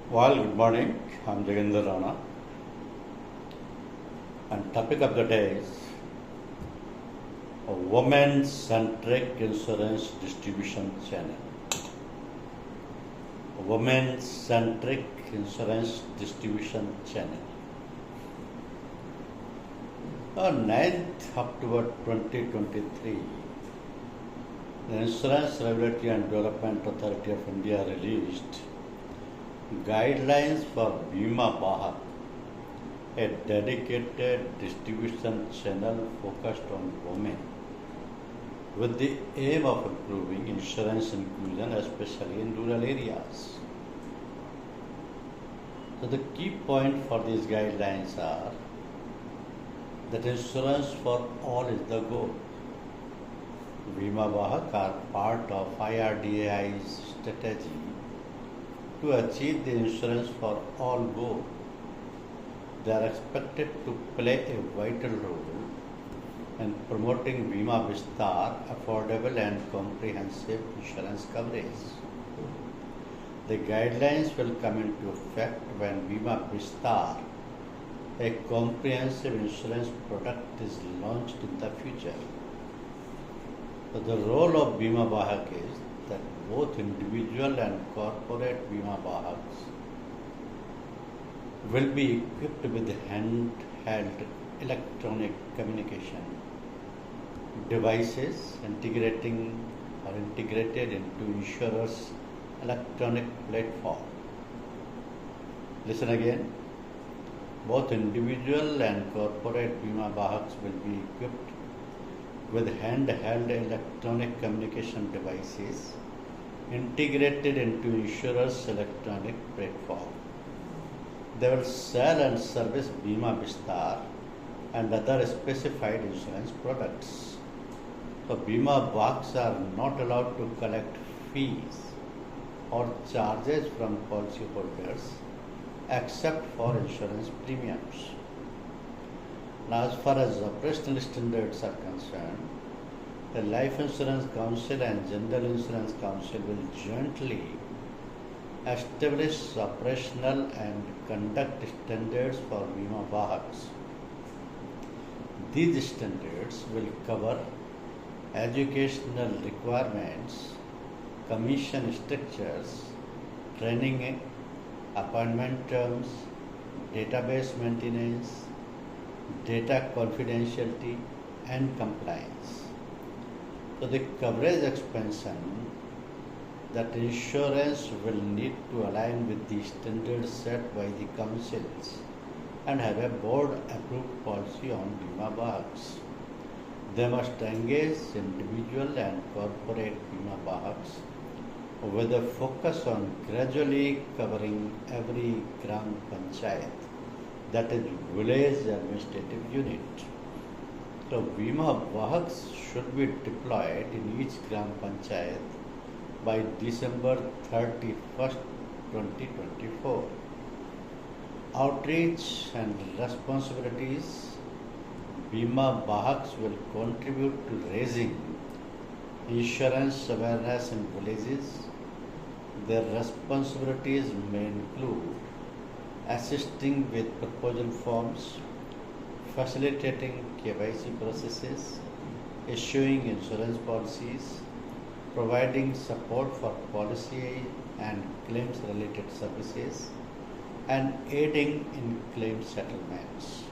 Well, good morning. I'm Jagendra Rana, and topic of the day is a women-centric insurance distribution channel. A women-centric insurance distribution channel. On 9th October 2023, the Insurance Regulatory and Development Authority of India released guidelines for Bima Bahak, a dedicated distribution channel focused on women with the aim of improving insurance inclusion, especially in rural areas. So the key point for these guidelines are that insurance for all is the goal. Bima Bahak are part of IRDAI's strategy to achieve the insurance for all goal. They are expected to play a vital role in promoting Bima Vistar, affordable and comprehensive insurance coverage. The guidelines will come into effect when Bima Vistar, a comprehensive insurance product, is launched in the future. So the role of Bima Bahak is that both individual and corporate Bima Bahaks will be equipped with handheld electronic communication devices integrated into insurers' electronic platform. Listen again. Both individual and corporate Bima Bahaks will be equipped with handheld electronic communication devices integrated into insurers' electronic platform. They will sell and service Bima Vistar and other specified insurance products. So Bima Bahaks are not allowed to collect fees or charges from policyholders except for insurance premiums. Now, as far as operational standards are concerned, the Life Insurance Council and General Insurance Council will jointly establish operational and conduct standards for Bima Bahaks. These standards will cover educational requirements, commission structures, training, appointment terms, database maintenance, data confidentiality, and compliance. So the coverage expansion that insurance will need to align with the standards set by the councils and have a board approved policy on Bima Bahaks. They must engage individual and corporate Bima Bahaks with a focus on gradually covering every Gram Panchayat, that is village administrative unit. So Bima Bahaks should be deployed in each Gram Panchayat by December 31st, 2024. Outreach and responsibilities. Bima Bahaks will contribute to raising insurance awareness in villages. Their responsibilities may include assisting with proposal forms, facilitating KYC processes, issuing insurance policies, providing support for policy and claims related services, and aiding in claim settlements.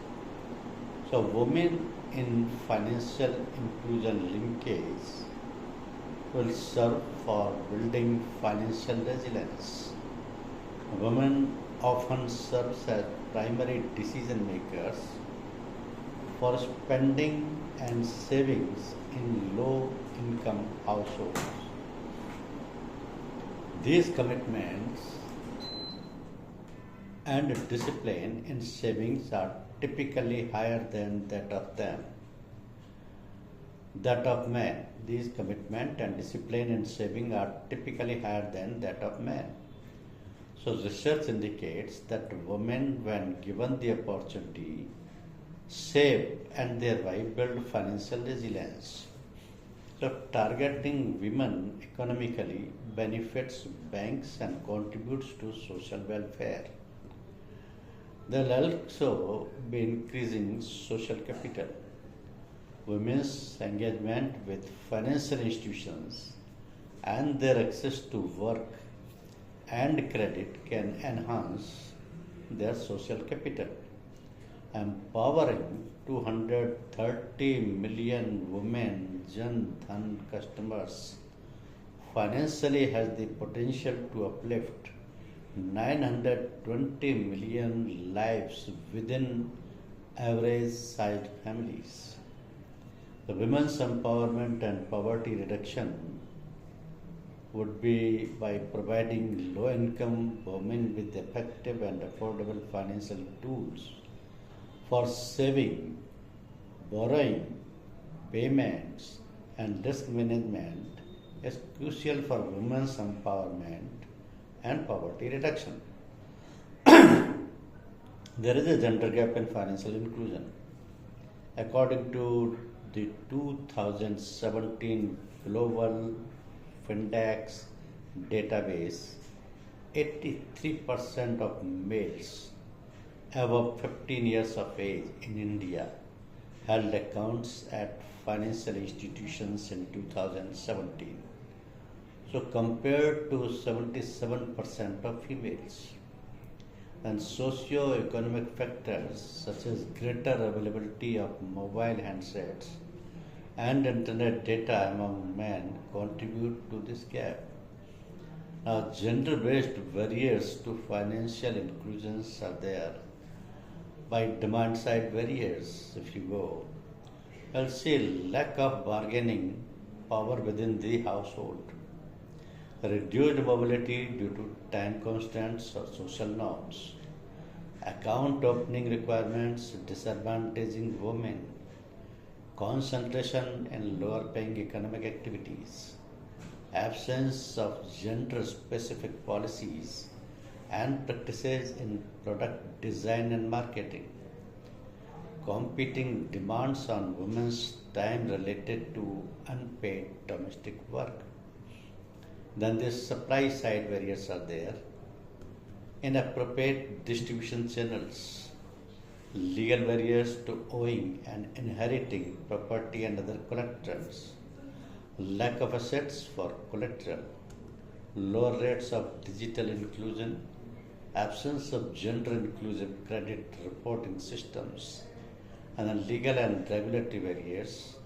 So, women in financial inclusion linkage will serve for building financial resilience. Women often serve as primary decision makers for spending and savings in low income households. These commitments and discipline in savings are typically higher than that of men. These commitment and discipline in saving are typically higher than that of men. So research indicates that women, when given the opportunity, save and thereby build financial resilience. So, targeting women economically benefits banks and contributes to social welfare. There will also be increasing social capital. Women's engagement with financial institutions and their access to work and credit can enhance their social capital. Empowering 230 million women Jan Dhan customers financially has the potential to uplift 920 million lives within average sized families. The women's empowerment and poverty reduction would be by providing low income women with effective and affordable financial tools for saving, borrowing, payments, and risk management is crucial for women's empowerment and poverty reduction. There is a gender gap in financial inclusion. According to the 2017 Global Findex database, 83% of males above 15 years of age in India held accounts at financial institutions in 2017. So, compared to 77% of females. And socio-economic factors such as greater availability of mobile handsets and internet data among men contribute to this gap. Now, gender-based barriers to financial inclusions are there. By demand-side barriers, if you go, you'll see lack of bargaining power within the household, reduced mobility due to time constraints or social norms, account opening requirements disadvantaging women, concentration in lower paying economic activities, absence of gender specific policies and practices in product design and marketing, competing demands on women's time related to unpaid domestic work. Then the supply side barriers are there. Inappropriate distribution channels, legal barriers to owing and inheriting property and other collaterals, lack of assets for collateral, lower rates of digital inclusion, absence of gender inclusive credit reporting systems, and then legal and regulatory barriers,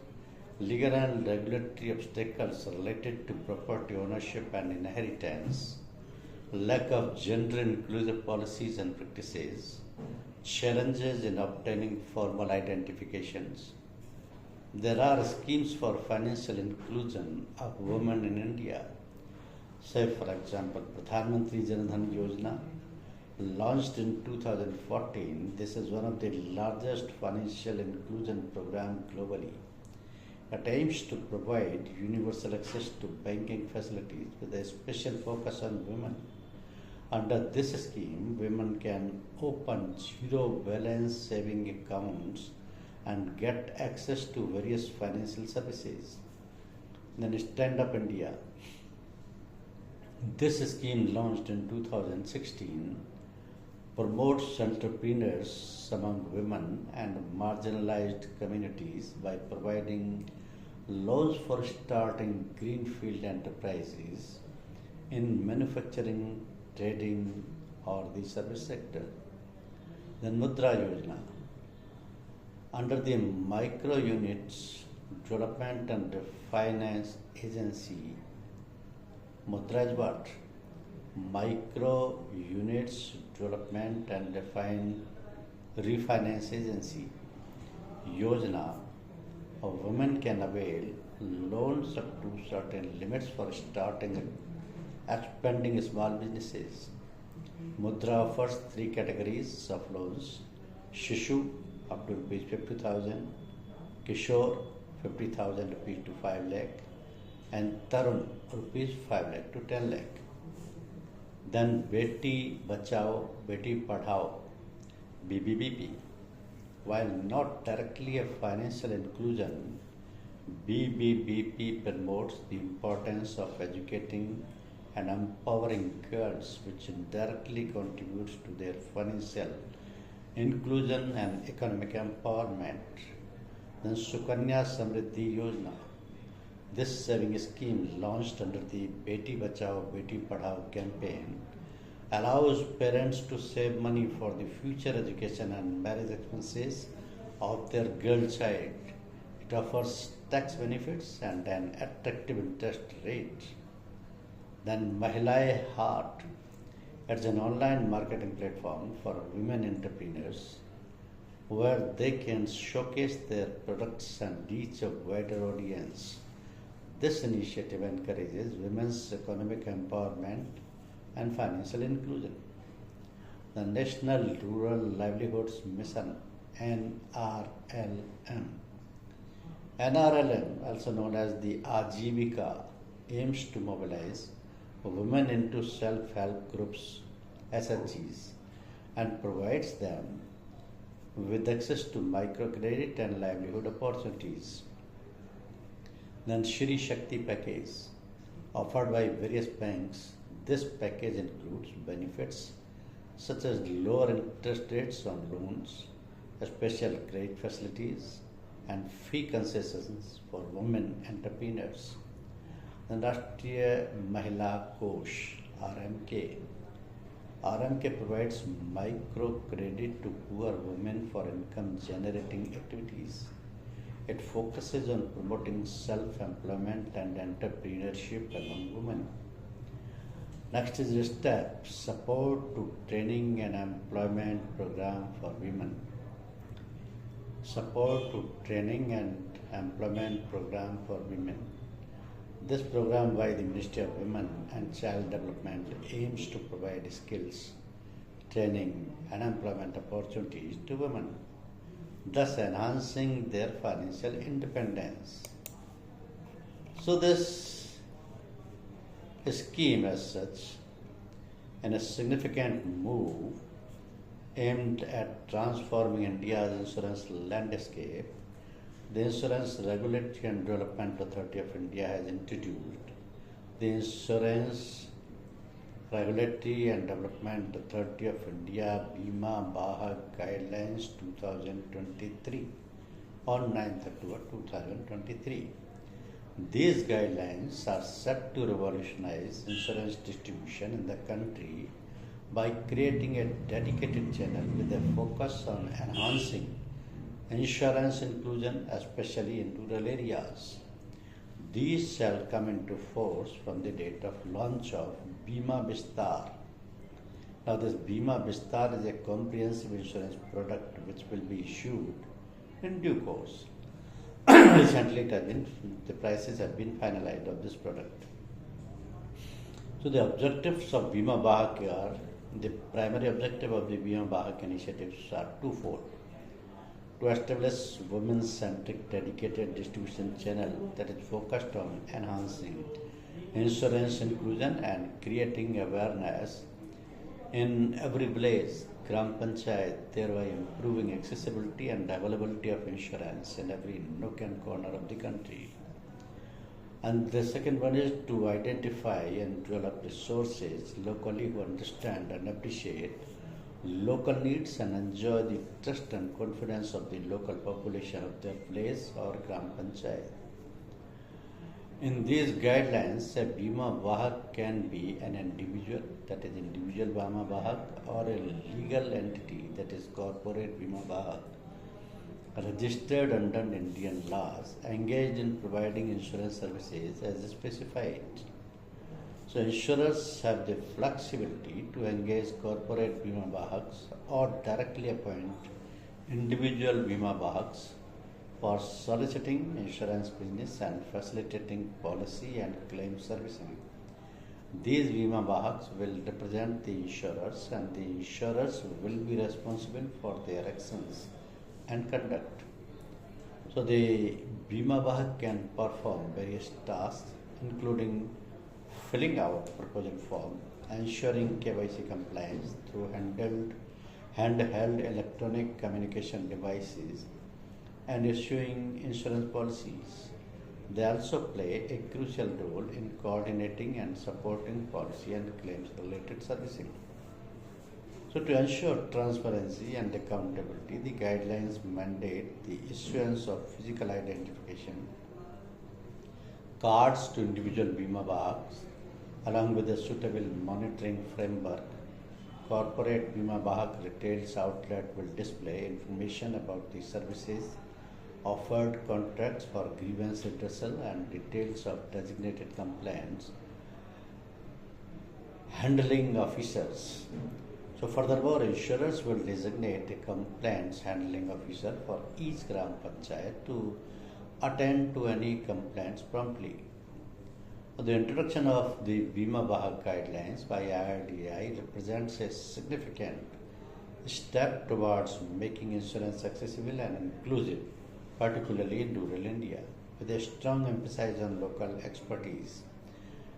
legal and regulatory obstacles related to property ownership and inheritance, lack of gender inclusive policies and practices, challenges in obtaining formal identifications. There are schemes for financial inclusion of women in India. Say, for example, Pradhan Mantri Jan Dhan Yojana, launched in 2014. This is one of the largest financial inclusion programs globally. It aims to provide universal access to banking facilities with a special focus on women. Under this scheme, women can open zero balance saving accounts and get access to various financial services. Then Stand Up India. This scheme, launched in 2016, promotes entrepreneurs among women and marginalized communities by providing loans for starting greenfield enterprises in manufacturing, trading, or the service sector. Then Mudra Yojana. Under the Micro Units Development and Finance Agency, Mudra is what? Micro Units Development and Refinance Agency Yojana, a woman can avail loans up to certain limits for starting and expanding small businesses. Mudra offers three categories of loans: Shishu up to rupees 50,000, Kishore 50,000 rupees to 5 lakh, and Tarun rupees 5 lakh to 10 lakh. Then Beti Bachao, Beti Padhao, BBBP. While not directly a financial inclusion, BBBP promotes the importance of educating and empowering girls, which indirectly contributes to their financial inclusion and economic empowerment. Then Sukanya Samriddhi Yojana. This saving scheme, launched under the Beti Bachao Beti Padhao campaign, allows parents to save money for the future education and marriage expenses of their girl child. It offers tax benefits and an attractive interest rate. Then Mahilaye Heart. It's an online marketing platform for women entrepreneurs where they can showcase their products and reach a wider audience. This initiative encourages women's economic empowerment and financial inclusion. The National Rural Livelihoods Mission NRLM. NRLM, also known as the Ajivika, aims to mobilize women into self-help groups, SHGs, and provides them with access to microcredit and livelihood opportunities. Then Shri Shakti package, offered by various banks. This package includes benefits such as lower interest rates on loans, special credit facilities, and fee concessions for women entrepreneurs. The Rashtriya Mahila Kosh (RMK). RMK provides microcredit to poor women for income generating activities. It focuses on promoting self-employment and entrepreneurship among women. Next is the STEP, support to training and employment program for women. Support to training and employment program for women. This program by the Ministry of Women and Child Development aims to provide skills, training and employment opportunities to women, thus enhancing their financial independence. So this scheme as such, and a significant move aimed at transforming India's insurance landscape, the Insurance Regulatory and Development Authority of India has introduced the Insurance Regulatory and Development Authority of India Bima Bahag Guidelines 2023 on 9th October 2023. These guidelines are set to revolutionize insurance distribution in the country by creating a dedicated channel with a focus on enhancing insurance inclusion, especially in rural areas. These shall come into force from the date of launch of Bima Bistar. Now, this Bima Bistar is a comprehensive insurance product which will be issued in due course. Recently, the prices have been finalized of this product. So, the objectives of Bima Bahak are, the primary objective of the Bima Bahak initiatives are twofold: to establish women-centric dedicated distribution channel that is focused on enhancing insurance inclusion and creating awareness in every village, Gram Panchayat, thereby improving accessibility and availability of insurance in every nook and corner of the country. And the second one is to identify and develop resources locally who understand and appreciate local needs and enjoy the trust and confidence of the local population of their village or Gram Panchayat. In these guidelines, a Bima Bahak can be an individual, that is individual Bima Bahak, or a legal entity, that is corporate Bima Bahak, registered under Indian laws, engaged in providing insurance services as specified. So insurers have the flexibility to engage corporate Bima Bahaks or directly appoint individual Bima Bahaks for soliciting insurance business and facilitating policy and claim servicing. These Bima Bahaks will represent the insurers, and the insurers will be responsible for their actions and conduct. So the Bima Bahak can perform various tasks, including filling out proposal form, ensuring KYC compliance through handheld electronic communication devices, and issuing insurance policies. They also play a crucial role in coordinating and supporting policy and claims related servicing. So, to ensure transparency and accountability, the guidelines mandate the issuance of physical identification cards to individual Bima Bahaks, along with a suitable monitoring framework. Corporate Bima Bahak retail outlet will display information about the services offered, contracts for grievance redressal, and details of designated complaints handling officers. So, furthermore, insurers will designate a complaints handling officer for each Gram Panchayat to attend to any complaints promptly. The introduction of the Bima Bahak guidelines by IRDAI represents a significant step towards making insurance accessible and inclusive, particularly in rural India, with a strong emphasis on local expertise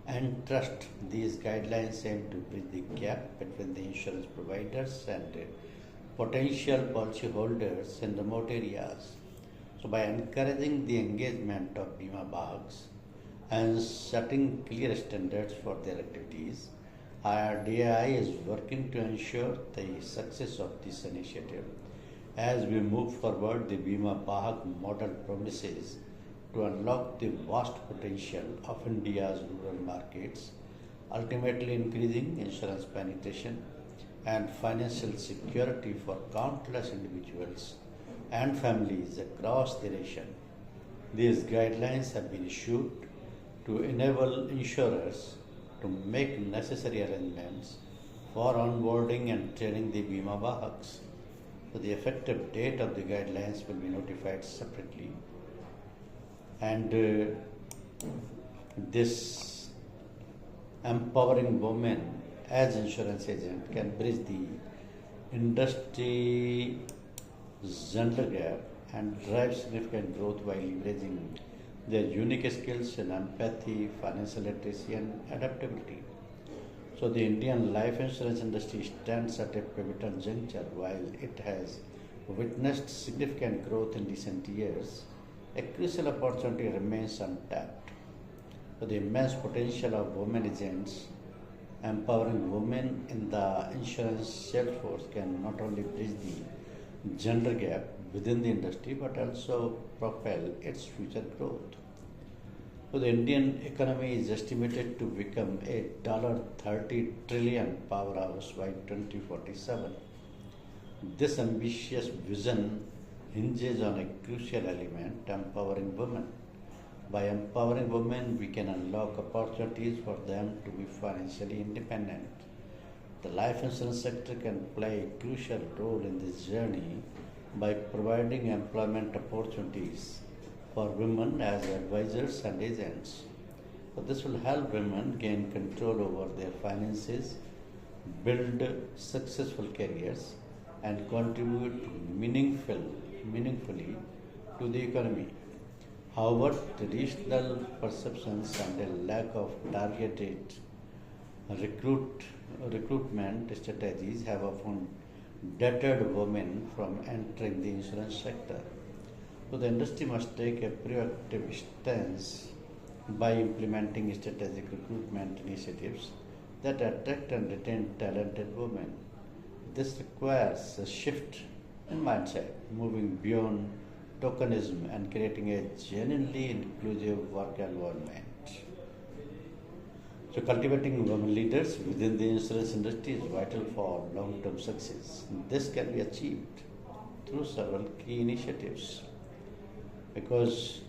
and trust. These guidelines aim to bridge the gap between the insurance providers and potential policyholders in remote areas. So, by encouraging the engagement of Bima Bahaks and setting clear standards for their activities, IRDAI is working to ensure the success of this initiative. As we move forward, the Bima Bahak model promises to unlock the vast potential of India's rural markets, ultimately increasing insurance penetration and financial security for countless individuals and families across the nation. These guidelines have been issued to enable insurers to make necessary arrangements for onboarding and training the Bima Bahaks. So the effective date of the guidelines will be notified separately, and this empowering women as insurance agent can bridge the industry gender gap and drive significant growth while leveraging their unique skills in empathy, financial literacy, and adaptability. So, the Indian life insurance industry stands at a pivotal juncture. While it has witnessed significant growth in recent years, a crucial opportunity remains untapped. So, the immense potential of women agents empowering women in the insurance sales force can not only bridge the gender gap within the industry but also propel its future growth. So the Indian economy is estimated to become a $30 trillion powerhouse by 2047. This ambitious vision hinges on a crucial element: empowering women. By empowering women, we can unlock opportunities for them to be financially independent. The life insurance sector can play a crucial role in this journey by providing employment opportunities for women as advisors and agents. So this will help women gain control over their finances, build successful careers, and contribute meaningfully to the economy. However, traditional perceptions and a lack of targeted recruitment strategies have often deterred women from entering the insurance sector. So the industry must take a proactive stance by implementing strategic recruitment initiatives that attract and retain talented women. This requires a shift in mindset, moving beyond tokenism and creating a genuinely inclusive work environment. So, cultivating women leaders within the insurance industry is vital for long term success. This can be achieved through several key initiatives, because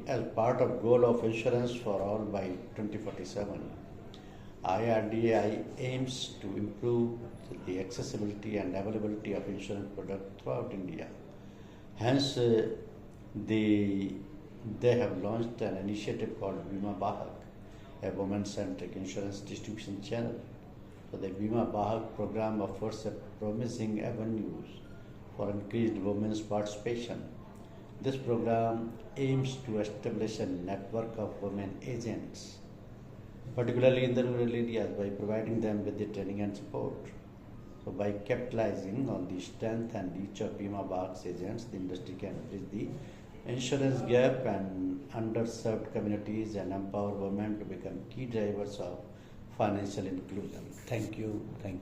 as part of goal of insurance for all by 2047, IRDAI aims to improve the accessibility and availability of insurance products throughout India. Hence, they have launched an initiative called Bima Bahak, a woman-centric insurance distribution channel. So the Bima Bahak program offers a promising avenues for increased women's participation. This program aims to establish a network of women agents, particularly in the rural areas, by providing them with the training and support. So by capitalizing on the strength and reach of Bima Bahak's agents, the industry can bridge the insurance gap and underserved communities and empower women to become key drivers of financial inclusion. Thank you. Thank you.